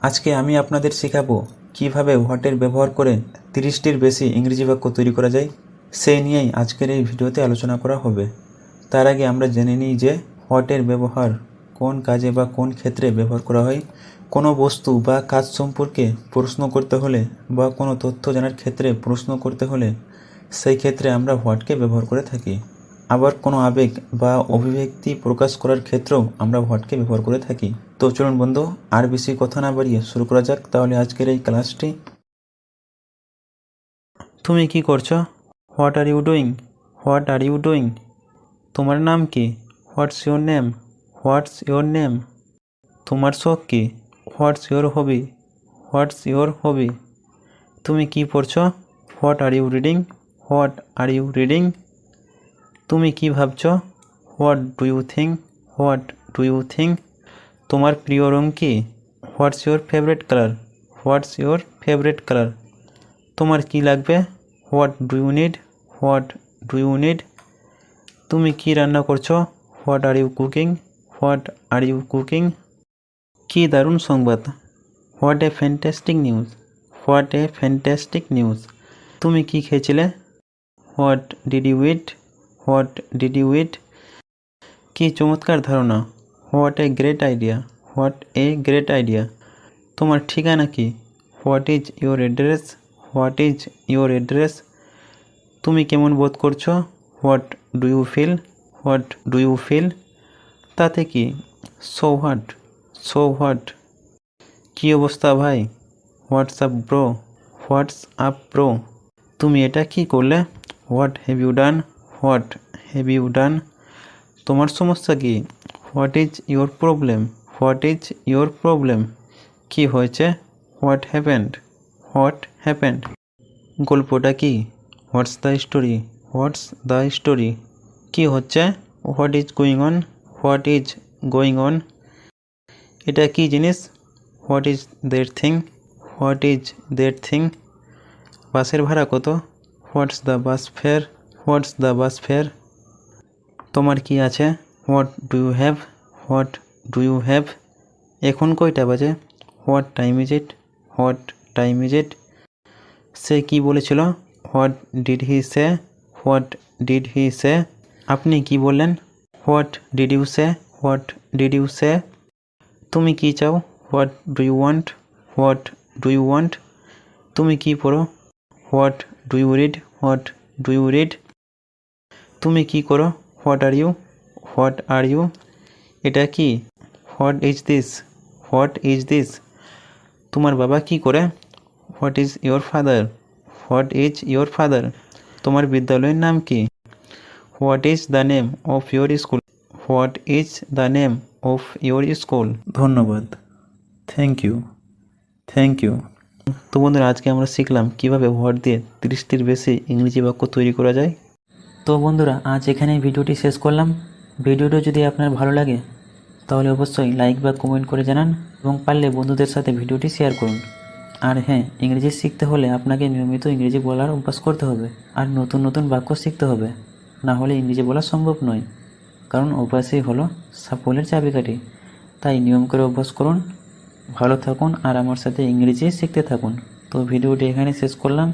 আজকে আমি আপনাদের শেখাবো কিভাবে হোয়াটের ব্যবহার করে 30টির বেশি ইংরেজি বাক্য তৈরি করা যায়। সেই নিয়েই আজকের এই ভিডিওতে আলোচনা করা হবে। তার আগে আমরা জেনে নিই যে হোয়াটের ব্যবহার কোন কাজে বা কোন ক্ষেত্রে ব্যবহার করা হয়। কোনো বস্তু বা কাজ সম্পর্কে প্রশ্ন করতে হলে বা কোনো তথ্য জানার ক্ষেত্রে প্রশ্ন করতে হলে সেই ক্ষেত্রে আমরা হোয়াটকে ব্যবহার করে থাকি। আবার কোনো আবেগ বা অভিব্যক্তি প্রকাশ করার ক্ষেত্রেও আমরা হোয়াটকে ব্যবহার করে থাকি। তো চলুন বন্ধু, আর বেশি কথা না বাড়িয়ে শুরু করা যাক তাহলে আজকের এই ক্লাসটি। তুমি কি করছো? What are you doing? What are you doing? তোমার নাম কি? What's your name? What's your name? তোমার শখ কি? What's your hobby? What's your hobby? তুমি কি পড়ছো? What are you reading? What are you reading? তুমি কি ভাবছো? What do you think? What do you think? তোমার প্রিয় রং কি? What's your favourite colour? What's your favourite colour? তোমার কি লাগবে? What do you need? What do you need? তুমি কি রান্না করছো? What are you cooking? What are you cooking? কি দারুণ সংবাদ! What a fantastic news! What a fantastic news! তুমি কি খেয়েছিলে? What did you eat? What did you eat? কি চমৎকার ধারণা! What a great idea! What a great idea! তোমার ঠিকানা কি? What is your address? What is your address? তুমি কেমন বোধ করছো? What do you feel? What do you feel? তাতে কি? So what? So what? কী অবস্থা ভাই? What's up bro? What's up bro? তুমি এটা কি করলে? What have you done? What have you done? তোমার সমস্যা কি? What is your problem? What is your problem? কি হয়েছে? What happened? What happened? গল্পটা কি? What's the story? What's the story? কি হচ্ছে? What is going on? What is going on? এটা কি জিনিস? What is their thing? What is their thing? বাসের ভাড়া কত? What's the bus fare? What's the bus fare? তোমার কি আছে? What do you have? What do you have? এখন কয়টা বাজে? What time is it? What time is it? সে কি বলেছিল? What did he say? What did he say? আপনি কি বললেন? What did you say? What did you say? তুমি কি চাও? What do you want? What do you want? তুমি কি পড়ো? What do you read? What do you read? তুমি কি করো? What are you? What are you? এটা কি? What is this? What is this? তোমার বাবা কি করে? What is your father? What is your father? তোমার বিদ্যালয়ের নাম কি? What is the name of your school? What is the name of your school? ধন্যবাদ। Thank you. Thank you. তো বন্ধুরা, আজকে আমরা শিখলাম কিভাবে হোয়াট দিয়ে 30টির বেশি ইংরেজি বাক্য তৈরি করা যায়। তো বন্ধুরা, আজ এখানেই ভিডিওটি শেষ করলাম। ভিডিওটি যদি আপনার ভালো লাগে তাহলে অবশ্যই লাইক বা কমেন্ট করে জানান এবং পারলে বন্ধুদের সাথে ভিডিওটি শেয়ার করুন। আর হ্যাঁ, ইংরেজি শিখতে হলে আপনাকে নিয়মিত ইংরেজি বলার অভ্যাস করতে হবে আর নতুন নতুন বাক্য শিখতে হবে, না হলে ইংরেজি বলা সম্ভব নয়। কারণ অভ্যাসই হলো সাফল্যের চাবিকাঠি। তাই নিয়ম করে অভ্যাস করুন। ভালো থাকুন আর আমার সাথে ইংরেজি শিখতে থাকুন। তো ভিডিওটি এখানে শেষ করলাম।